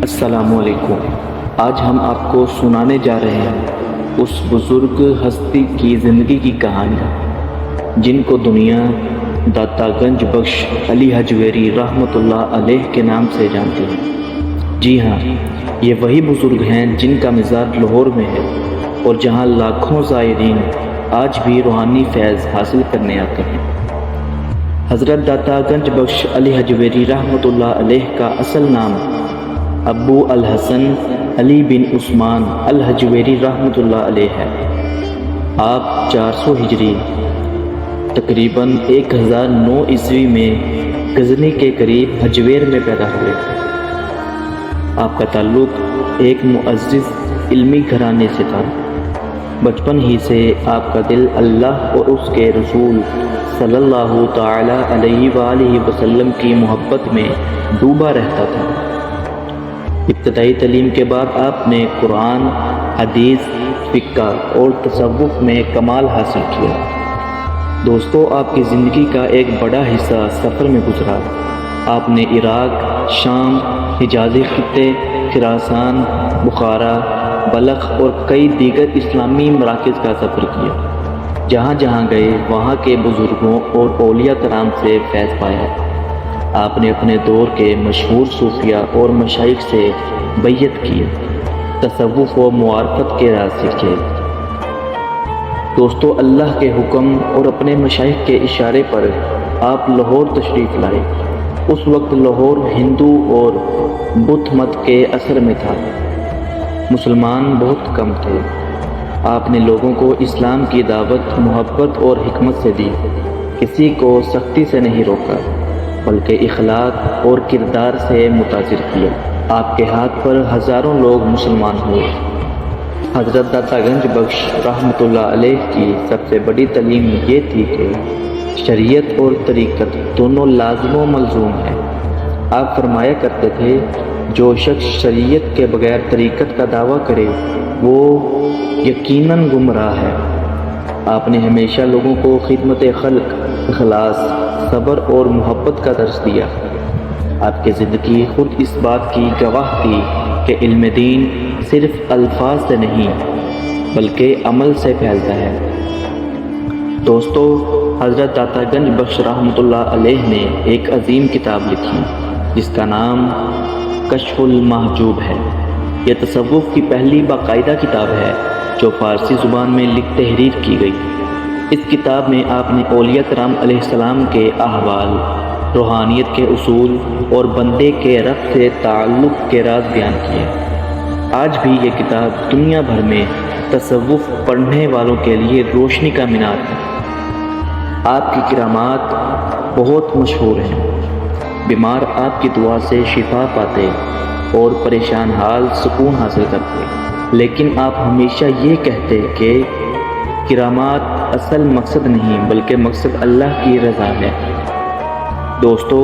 السلام علیکم۔ آج ہم آپ کو سنانے جا رہے ہیں اس بزرگ ہستی کی زندگی کی کہانی جن کو دنیا داتا گنج بخش علی حجویری رحمۃ اللہ علیہ کے نام سے جانتی ہے۔ جی ہاں، یہ وہی بزرگ ہیں جن کا مزار لاہور میں ہے اور جہاں لاکھوں زائرین آج بھی روحانی فیض حاصل کرنے آتے ہیں۔ حضرت داتا گنج بخش علی حجویری رحمۃ اللہ علیہ کا اصل نام ابو الحسن علی بن عثمان الحجویری رحمۃ اللہ علیہ ہے۔ آپ 400 ہجری تقریباً 1009 عیسوی میں غزنی کے قریب حجویر میں پیدا ہوئے۔ آپ کا تعلق ایک معزز علمی گھرانے سے تھا۔ بچپن ہی سے آپ کا دل اللہ اور اس کے رسول صلی اللہ تعالی علیہ وآلہ وسلم کی محبت میں ڈوبا رہتا تھا۔ ابتدائی تعلیم کے بعد آپ نے قرآن، حدیث، فقہ اور تصوف میں کمال حاصل کیا۔ دوستو، آپ کی زندگی کا ایک بڑا حصہ سفر میں گزرا۔ آپ نے عراق، شام، حجازی خطے، خراسان، بخارا، بلخ اور کئی دیگر اسلامی مراکز کا سفر کیا۔ جہاں جہاں گئے وہاں کے بزرگوں اور اولیاء کرام سے فیض پایا۔ آپ نے اپنے دور کے مشہور صوفیاء اور مشائخ سے بیعت کی، تصوف و معارفت کے راز سیکھے۔ دوستو، اللہ کے حکم اور اپنے مشائخ کے اشارے پر آپ لاہور تشریف لائے۔ اس وقت لاہور ہندو اور بدھ مت کے اثر میں تھا۔ مسلمان بہت کم تھے۔ آپ نے لوگوں کو اسلام کی دعوت محبت اور حکمت سے دی، کسی کو سختی سے نہیں روکا بلکہ اخلاق اور کردار سے متاثر کیا۔ آپ کے ہاتھ پر ہزاروں لوگ مسلمان ہوئے۔ حضرت داتا گنج بخش رحمۃ اللہ علیہ کی سب سے بڑی تعلیم یہ تھی کہ شریعت اور طریقت دونوں لازم و ملزوم ہیں۔ آپ فرمایا کرتے تھے، جو شخص شریعت کے بغیر طریقت کا دعویٰ کرے وہ یقیناً گمراہ ہے۔ آپ نے ہمیشہ لوگوں کو خدمت خلق، اخلاص، صبر اور محبت کا درس دیا۔ آپ کی زندگی خود اس بات کی گواہ تھی کہ علم دین صرف الفاظ سے نہیں بلکہ عمل سے پھیلتا ہے۔ دوستو، حضرت داتا گنج بخش رحمۃ اللہ علیہ نے ایک عظیم کتاب لکھی جس کا نام کشف المحجوب ہے۔ یہ تصوف کی پہلی باقاعدہ کتاب ہے جو فارسی زبان میں تحریر کی گئی۔ اس کتاب میں آپ نے اولیاء کرام علیہ السلام کے احوال، روحانیت کے اصول اور بندے کے رب سے تعلق کے راز بیان کیے۔ آج بھی یہ کتاب دنیا بھر میں تصوف پڑھنے والوں کے لیے روشنی کا مینار ہے۔ آپ کی کرامات بہت مشہور ہیں۔ بیمار آپ کی دعا سے شفا پاتے اور پریشان حال سکون حاصل کرتے، لیکن آپ ہمیشہ یہ کہتے کہ کرامات اصل مقصد نہیں بلکہ مقصد اللہ کی رضا ہے۔ دوستو،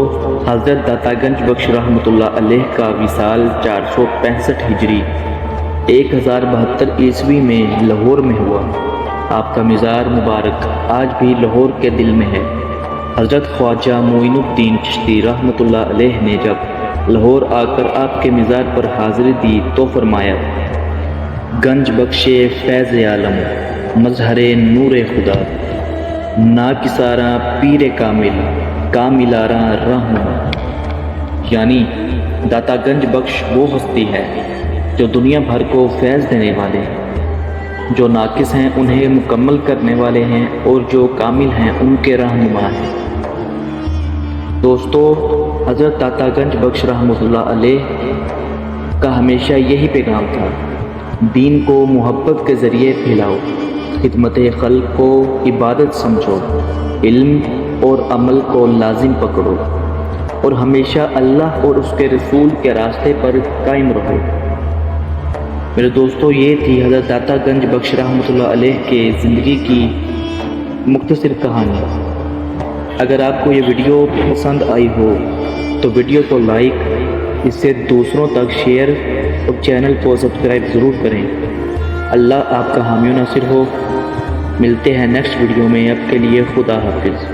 حضرت داتا گنج بخش رحمۃ اللہ علیہ کا وصال 465 ہجری 1072 عیسوی میں لاہور میں ہوا۔ آپ کا مزار مبارک آج بھی لاہور کے دل میں ہے۔ حضرت خواجہ معین الدین چشتی رحمۃ اللہ علیہ نے جب لاہور آ کر آپ کے مزار پر حاضری دی تو فرمایا، گنج بخش فیض عالم، مظہر نور خدا، ناکساراں پیر کامل، کاملاراں رہنما۔ یعنی داتا گنج بخش وہ ہستی ہے جو دنیا بھر کو فیض دینے والے ہیں، جو ناقص ہیں انہیں مکمل کرنے والے ہیں اور جو کامل ہیں ان کے رہنما ہیں۔ دوستو، حضرت داتا گنج بخش رحمۃ اللہ علیہ کا ہمیشہ یہی پیغام تھا، دین کو محبت کے ذریعے پھیلاؤ، خدمت خلق کو عبادت سمجھو، علم اور عمل کو لازم پکڑو اور ہمیشہ اللہ اور اس کے رسول کے راستے پر قائم رہو۔ میرے دوستو، یہ تھی حضرت داتا گنج بخش رحمۃ اللہ علیہ کے زندگی کی مختصر کہانی۔ اگر آپ کو یہ ویڈیو پسند آئی ہو تو ویڈیو کو لائک، اس سے دوسروں تک شیئر اور چینل کو سبسکرائب ضرور کریں۔ اللہ آپ کا حامی و ناصر ہو۔ ملتے ہیں نیکسٹ ویڈیو میں، اب کے لیے خدا حافظ۔